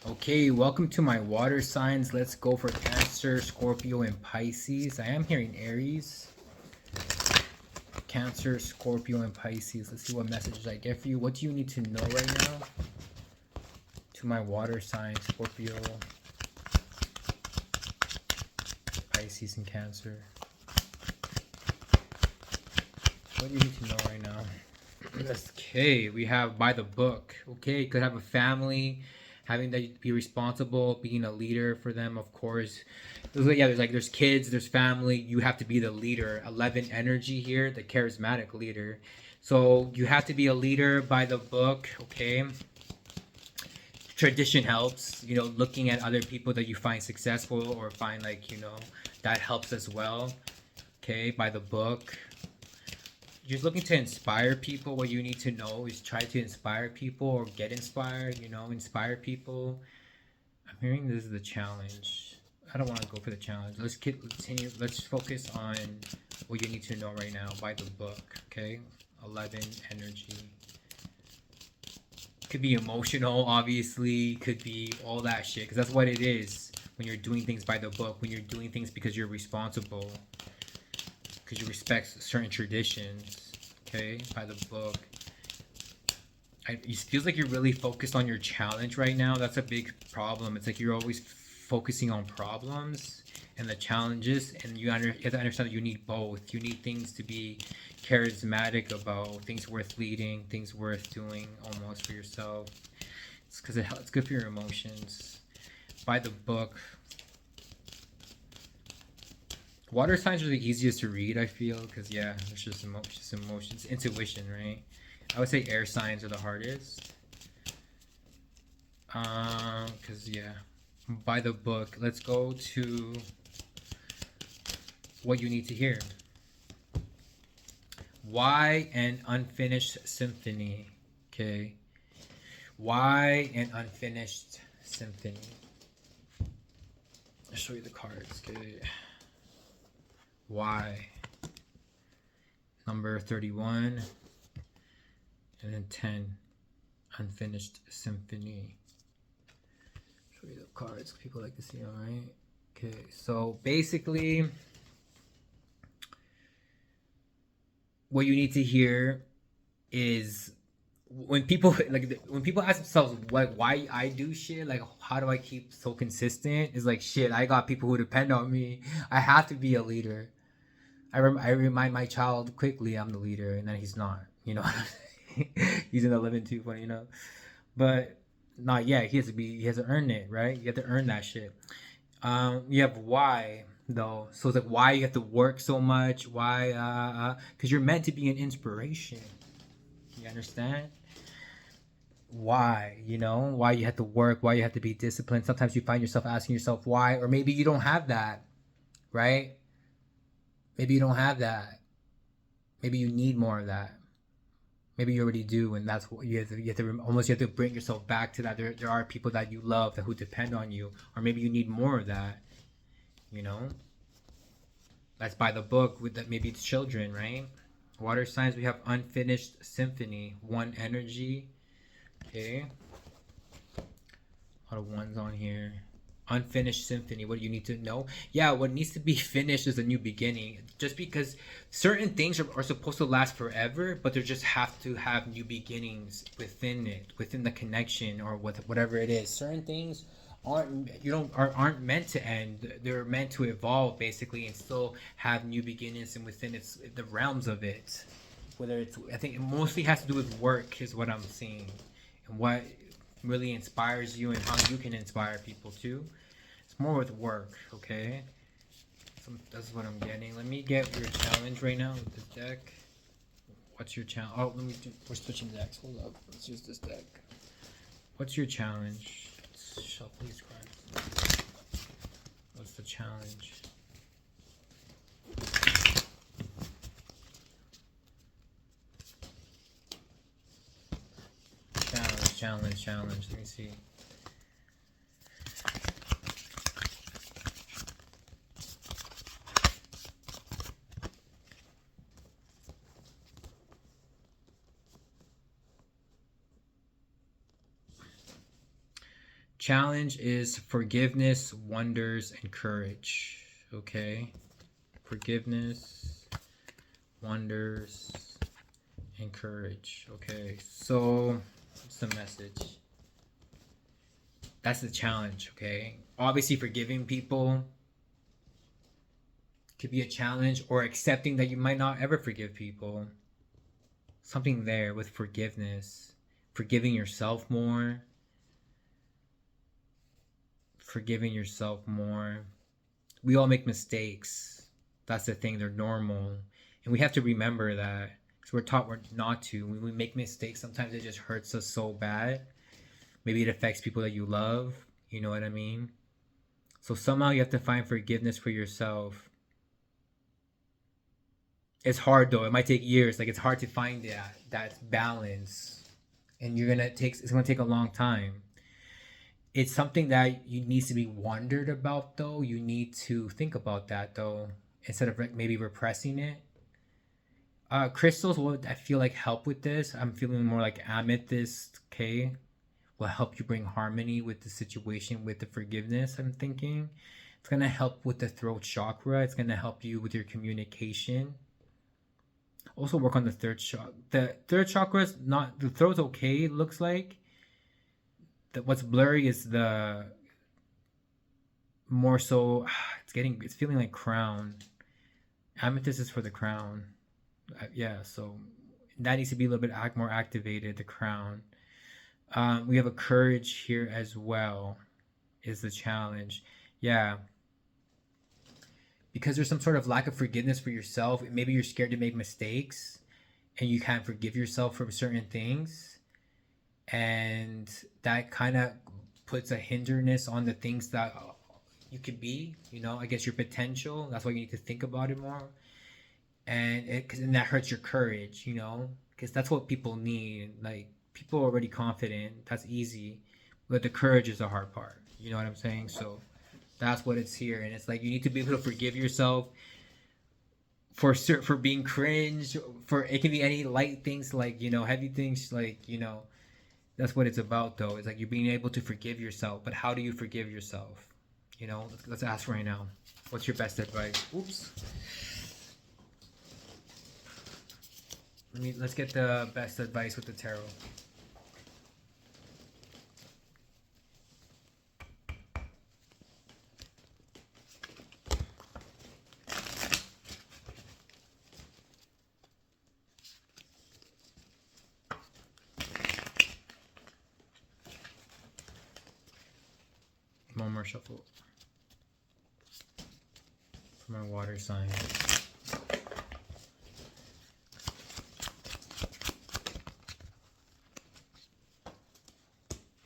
Okay, welcome to my water signs. Let's go for Cancer, Scorpio, and Pisces. I am hearing Aries, Cancer, Scorpio, and Pisces. Let's see what messages I get for you. What do you need to know right now? To my water signs, Scorpio, Pisces, and Cancer. What do you need to know right now? Okay, we have by the book. Okay, could have a family, having that be responsible, being a leader for them, of course. There's kids, there's family. You have to be the leader. 11 energy here, the charismatic leader. So you have to be a leader by the book. Okay, tradition helps. Looking at other people that you find successful or find that helps as well. Okay, by the book. You're looking to inspire people. What you need to know is try to inspire people or get inspired, inspire people. I'm hearing this is the challenge. I don't want to go for the challenge. Continue. Let's focus on what you need to know right now by the book. Okay, 11 energy. Could be emotional, obviously. Could be all that shit, because that's what it is when you're doing things by the book. When you're doing things because you're responsible, because you respect certain traditions. Okay, by the book. It feels like you're really focused on your challenge right now. That's a big problem. It's like you're always focusing on problems and the challenges, and you have to understand that you need both. You need things to be charismatic about, things worth leading, things worth doing almost for yourself. It's because it's good for your emotions. By the book. Water signs are the easiest to read, I feel, because it's just emotions, intuition, right? I would say air signs are the hardest. Because by the book. Let's go to what you need to hear. Why an unfinished symphony? Okay. Why an unfinished symphony? I'll show you the cards. Okay. Why? Number 31. And then 10. Unfinished symphony. Show you the cards. People like to see, alright? Okay, so basically, what you need to hear is when people ask themselves why I do shit, like how do I keep so consistent, is like shit, I got people who depend on me. I have to be a leader. I remind my child quickly I'm the leader, and then he's not, he's in 11 2 but not yet. He has to earn it, right? You have to earn that shit. You have why though, so it's like why you have to work so much, why because you're meant to be an inspiration. You understand? Why, why you have to work, why you have to be disciplined. Sometimes you find yourself asking yourself why, or maybe you don't have that, right? Maybe you don't have that. Maybe you need more of that. Maybe you already do, and that's what you have to bring yourself back to that. There are people that you love who depend on you, or maybe you need more of that. You know, that's by the book. With that, maybe it's children, right? Water signs. We have unfinished symphony, one energy. Okay, a lot of ones on here. Unfinished symphony. What do you need to know? Yeah, what needs to be finished is a new beginning. Just because certain things are supposed to last forever, but they just have to have new beginnings within it, within the connection, or whatever it is. Certain things aren't meant to end. They're meant to evolve basically, and still have new beginnings and within the realms of it. Whether it's, I think it mostly has to do with work, is what I'm seeing, and what really inspires you and how you can inspire people too. It's more with work, okay? So that's what I'm getting. Let me get your challenge right now with this deck. What's your challenge? Oh, we're switching decks. Hold up. Let's use this deck. What's your challenge? Let's shuffle these cards. What's the challenge? Challenge. Let me see. Challenge is forgiveness, wonders, and courage. Okay. Forgiveness, wonders, and courage. Okay. So, what's the message? That's the challenge. Okay. Obviously, forgiving people could be a challenge, or accepting that you might not ever forgive people. Something there with forgiveness, forgiving yourself more, forgiving yourself more. We all make mistakes. That's the thing, they're normal. And we have to remember that. Because we're taught we're not to. When we make mistakes, sometimes it just hurts us so bad. Maybe it affects people that you love. You know what I mean? So somehow you have to find forgiveness for yourself. It's hard though. It might take years. Like, it's hard to find that balance. And it's gonna take a long time. It's something that you needs to be wondered about though. You need to think about that though, instead of maybe repressing it. Crystals will, I feel like, help with this. I'm feeling more like amethyst, okay, will help you bring harmony with the situation, with the forgiveness. I'm thinking it's gonna help with the throat chakra. It's gonna help you with your communication. Also work on the third chakra. The third chakra is not, the throat's okay. It looks like what's blurry is the more so. It's feeling like crown. Amethyst is for the crown. Yeah, so that needs to be a little bit more activated. The crown. We have a courage here as well. Is the challenge? Yeah. Because there's some sort of lack of forgiveness for yourself. Maybe you're scared to make mistakes, and you can't forgive yourself for certain things, and that kind of puts a hindrance on the things that you could be. I guess your potential. That's why you need to think about it more, and that hurts your courage. Because that's what people need. Like, people are already confident. That's easy, but the courage is the hard part. You know what I'm saying? So that's what it's here, and it's like you need to be able to forgive yourself for being cringe. For it can be any light things, like heavy things, like that's what it's about though. It's like you're being able to forgive yourself, but how do you forgive yourself? Let's ask right now. What's your best advice? Oops. Let's get the best advice with the tarot. One more shuffle for my water sign.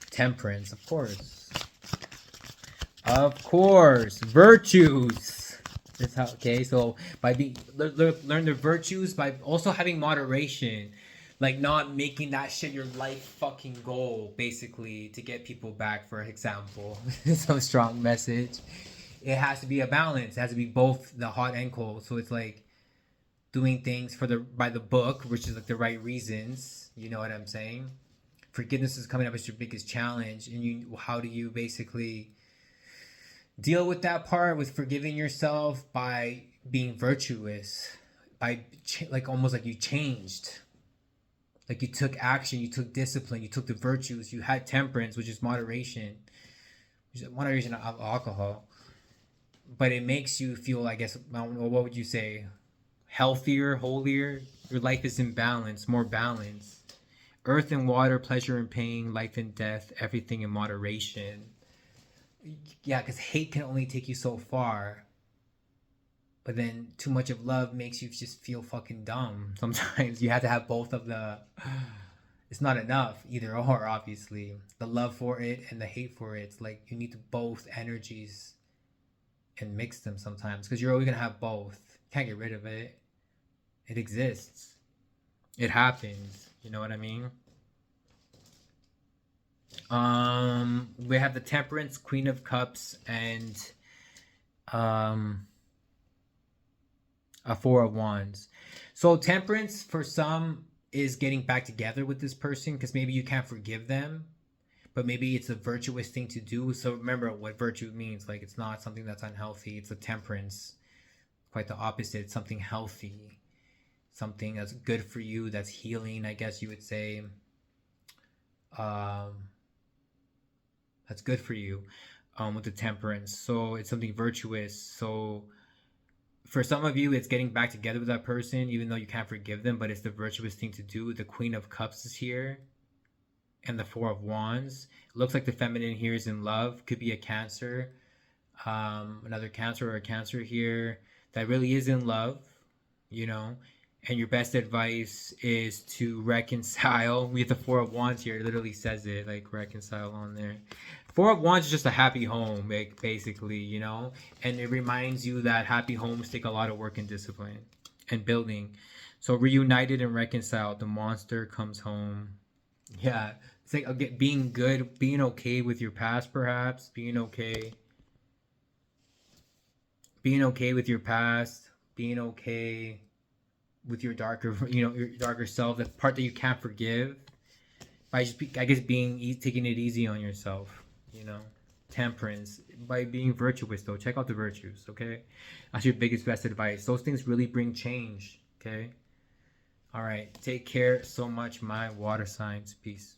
Temperance, of course. Of course. Virtues. That's how, okay, so by learn the virtues by also having moderation. Like, not making that shit your life fucking goal, basically, to get people back, for example. Some strong message. It has to be a balance. It has to be both the hot and cold. So it's like doing things by the book, which is like the right reasons. You know what I'm saying? Forgiveness is coming up as your biggest challenge, and how do you basically deal with that part, with forgiving yourself, by being virtuous, by like almost like you changed. Like, you took action, you took discipline, you took the virtues, you had temperance, which is moderation. Moderation of alcohol. But it makes you feel, I guess, I don't know, what would you say? Healthier, holier? Your life is in balance, more balance. Earth and water, pleasure and pain, life and death, everything in moderation. Yeah, because hate can only take you so far. But then too much of love makes you just feel fucking dumb. Sometimes you have to have both of the. It's not enough, either or, obviously. The love for it and the hate for it. It's like you need both energies and mix them sometimes. Because you're always going to have both. You can't get rid of it. It exists. It happens. You know what I mean? We have the Temperance, Queen of Cups, and a Four of Wands. So Temperance for some is getting back together with this person, because maybe you can't forgive them, but maybe it's a virtuous thing to do. So remember what virtue means. Like, it's not something that's unhealthy. It's a temperance. Quite the opposite. It's something healthy, something that's good for you, that's healing, I guess you would say. Um, that's good for you, with the temperance. So it's something virtuous. So for some of you, it's getting back together with that person, even though you can't forgive them, but it's the virtuous thing to do. The Queen of Cups is here, and the Four of Wands. It looks like the feminine here is in love. Could be a Cancer, another Cancer or a Cancer here that really is in love, you know. And your best advice is to reconcile. We have the Four of Wands here. It literally says it, like, reconcile on there. Four of Wands is just a happy home, like, basically, you know. And it reminds you that happy homes take a lot of work and discipline and building. So reunited and reconciled. The monster comes home. Yeah, it's like, again, being good, being okay with your past, perhaps being okay with your past, being okay with your darker, your darker self, the part that you can't forgive, by just, I guess, taking it easy on yourself, you know, temperance, by being virtuous. Though, check out the virtues, okay? That's your biggest best advice. Those things really bring change, okay? All right, take care so much, my water signs. Peace.